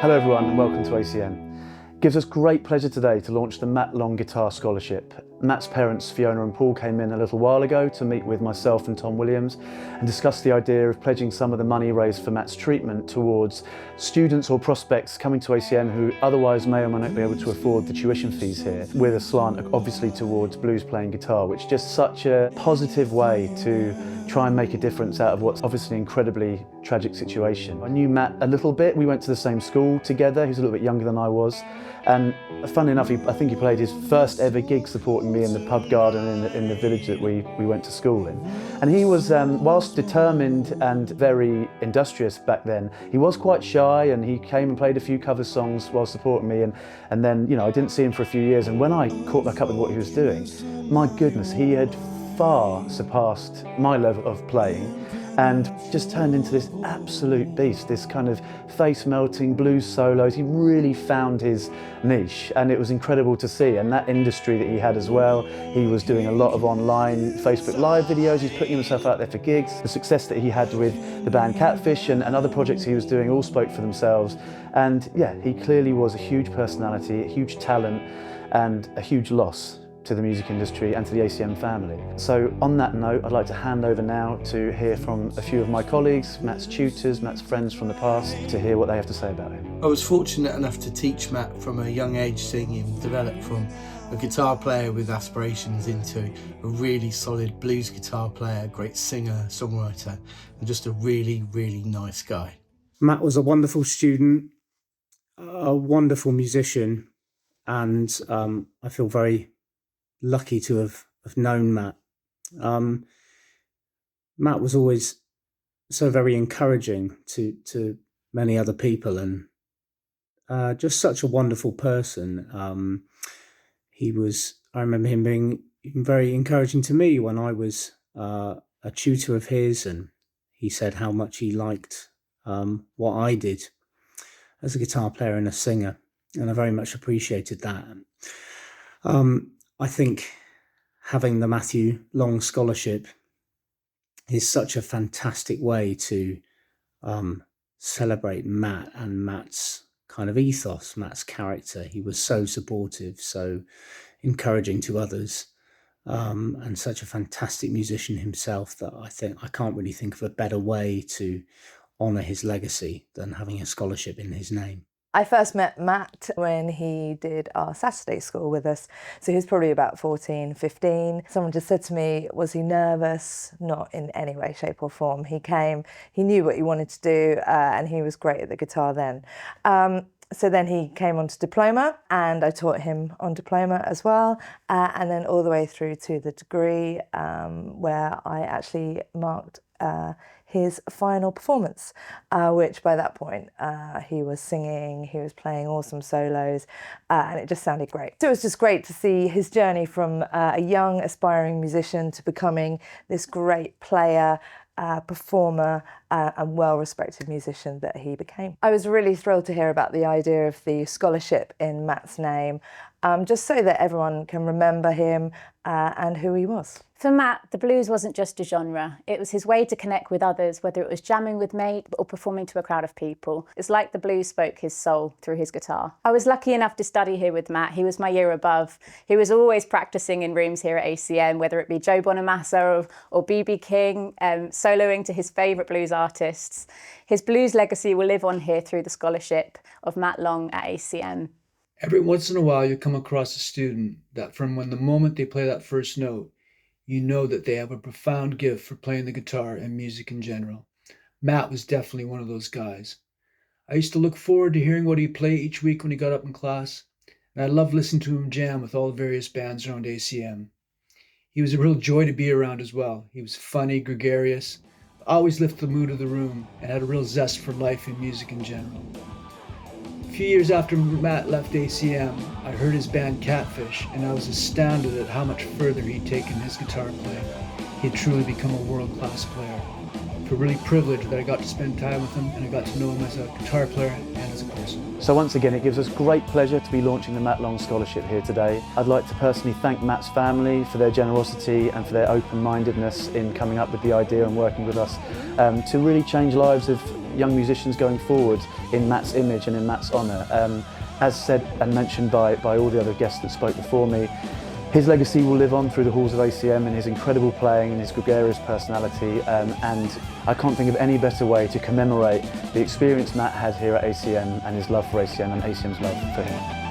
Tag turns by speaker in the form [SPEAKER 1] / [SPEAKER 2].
[SPEAKER 1] Hello everyone and welcome to ACM. It gives us great pleasure today to launch the Matt Long Guitar Scholarship. Matt's parents, Fiona and Paul, came in a little while ago to meet with myself and Tom Williams and discuss the idea of pledging some of the money raised for Matt's treatment towards students or prospects coming to ACM who otherwise may or may not be able to afford the tuition fees here, with a slant obviously towards blues playing guitar, which is just such a positive way to try and make a difference out of what's obviously an incredibly tragic situation. I knew Matt a little bit. We went to the same school together. He was a little bit younger than I was. And funnily enough, I think he played his first ever gig supporting me in the pub garden in the village that we went to school in. And he was, whilst determined and very industrious back then, he was quite shy, and he came and played a few cover songs while supporting me. And then, you know, I didn't see him for a few years. And when I caught back up with what he was doing, my goodness, he had far surpassed my level of playing and just turned into this absolute beast, this kind of face-melting blues solos. He really found his niche, and it was incredible to see. And that industry that he had as well, he was doing a lot of online Facebook Live videos, he's putting himself out there for gigs. The success that he had with the band Catfish and other projects he was doing all spoke for themselves. And yeah, he clearly was a huge personality, a huge talent, and a huge loss to the music industry and to the ACM family. So on that note, I'd like to hand over now to hear from a few of my colleagues, Matt's tutors, Matt's friends from the past, to hear what they have to say about him.
[SPEAKER 2] I was fortunate enough to teach Matt from a young age, seeing him develop from a guitar player with aspirations into a really solid blues guitar player, great singer, songwriter, and just a really, really nice guy.
[SPEAKER 3] Matt was a wonderful student, a wonderful musician, and I feel very lucky to have known Matt. Matt was always so very encouraging to many other people, and just such a wonderful person. I remember him being very encouraging to me when I was a tutor of his, and he said how much he liked what I did as a guitar player and a singer, and I very much appreciated that. I think having the Matthew Long Scholarship is such a fantastic way to celebrate Matt and Matt's kind of ethos, Matt's character. He was so supportive, so encouraging to others, and such a fantastic musician himself that I can't really think of a better way to honour his legacy than having a scholarship in his name.
[SPEAKER 4] I first met Matt when he did our Saturday school with us. So he was probably about 14, 15. Someone just said to me, was he nervous? Not in any way, shape or form. He came, he knew what he wanted to do, and he was great at the guitar then. So then he came on to diploma, and I taught him on diploma as well, and then all the way through to the degree, where I actually marked his final performance, which by that point he was singing, he was playing awesome solos, and it just sounded great. So it was just great to see his journey from a young aspiring musician to becoming this great player, performer, and well-respected musician that he became. I was really thrilled to hear about the idea of the scholarship in Matt's name, just so that everyone can remember him and who he was.
[SPEAKER 5] For Matt, the blues wasn't just a genre. It was his way to connect with others, whether it was jamming with mates or performing to a crowd of people. It's like the blues spoke his soul through his guitar. I was lucky enough to study here with Matt. He was my year above. He was always practicing in rooms here at ACM, whether it be Joe Bonamassa or B.B. King, soloing to his favourite blues artists. His blues legacy will live on here through the scholarship of Matt Long at ACM.
[SPEAKER 6] Every once in a while you come across a student that from when the moment they play that first note, you know that they have a profound gift for playing the guitar and music in general. Matt was definitely one of those guys. I used to look forward to hearing what he'd play each week when he got up in class, and I loved listening to him jam with all the various bands around ACM. He was a real joy to be around as well. He was funny, gregarious, always lifted the mood of the room, and had a real zest for life and music in general. A few years after Matt left ACM, I heard his band Catfish, and I was astounded at how much further he'd taken his guitar playing. He had truly become a world-class player. I feel really privileged that I got to spend time with him, and I got to know him as a guitar player and as a person.
[SPEAKER 1] So once again, it gives us great pleasure to be launching the Matt Long Scholarship here today. I'd like to personally thank Matt's family for their generosity and for their open-mindedness in coming up with the idea and working with us to really change lives of young musicians going forward in Matt's image and in Matt's honour. As said and mentioned by all the other guests that spoke before me, his legacy will live on through the halls of ACM in his incredible playing and his gregarious personality, and I can't think of any better way to commemorate the experience Matt had here at ACM and his love for ACM and ACM's love for him.